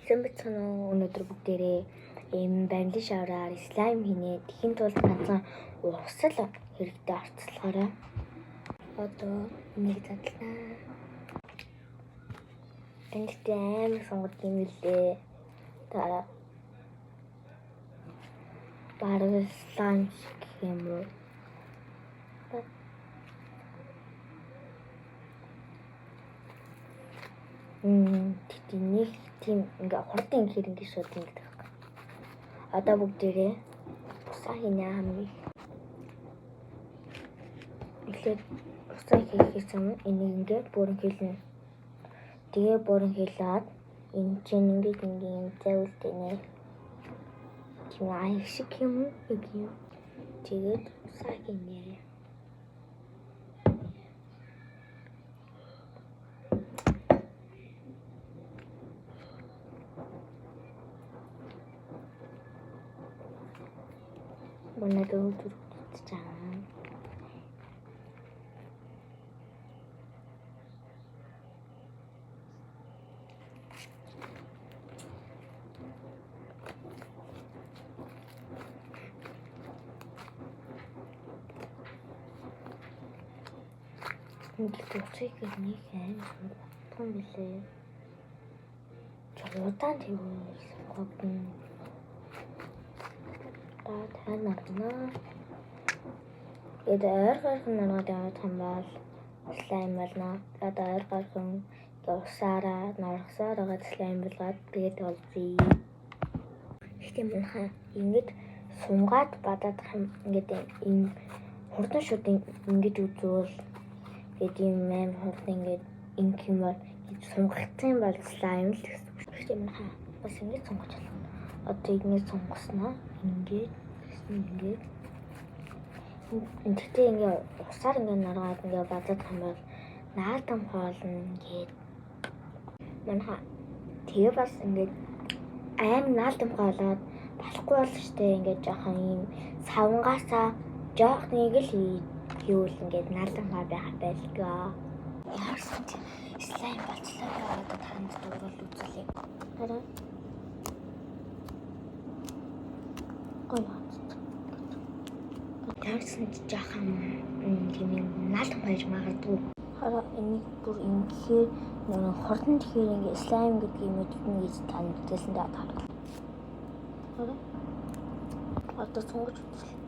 Сайн өнөөдөр бүгдээрээ баримлын шавраар слайм хийнэ. Тэхийн тулд ганцхан усал хэрэгтэй орцлохоорой. Одоо нэг задлаа. Энд амар сонгод юм лээ. Дараа бараг слайм гэх юм уу? Нэг тийм ингээ хурдан ихээр ингээ шууд ингээ байгаа. Одоо бүгдээрээ усаа хийнэ хамгийн. Эхлээд усаа хийхээс өмнө энийг ингээ бүрэн хэлнэ. Тэгээ бүрэн хэлээд энэ чинь ингээ зэвэлтэнэ. Тийм аяг шиг юм уу? Тэгээд усаа хийнэ. Манай дөрөв чам. Ингээд уцыг нэг амар том билээ. Чулуудан тэгвэл гогдно. Танарна. Эд ойр гархан наргад явах юм бол слайм болно. Одоо ойр гархан усаараа наргасаар байгаа слайм болгоод тэгээд олзъя. Ихтэй мөнхөө ингэж сунгаад бадаад юм ингээд энэ хурдан шууд ингэж үзвэл тэгээд юм амар хурдан ингээд инх юм бол сунгагдсан бол слайм л гэсэн. Ихтэй мөнхөө бас ингэж сунгаж байна. Одоо ингэж сунгаснаа ингээд тэгтээ ингээ усаар ингээ наргаад ингээ бадаад юм бол наадам хоолно гээд манайха тэгээ бас ингээ аим наадам хоолоод болохгүй бол штэ ингээ жоохон юм савнгаасаа жоохныг л хийвэл ингээ наадам хаа байх байлгаа. Яарсан слайм болцлоо одоо танд дуурал үзүүлээ. Хараа Тэрсэн жахан тийм наалт байж магадгүй. Хараа энийг бүр ингэхээр нэг хурдан тэгэхээр ингээ слайм гэдгийг мэднэ гэж тань мэдээлсэн даа. Хараа одоо сонгож үзлээ.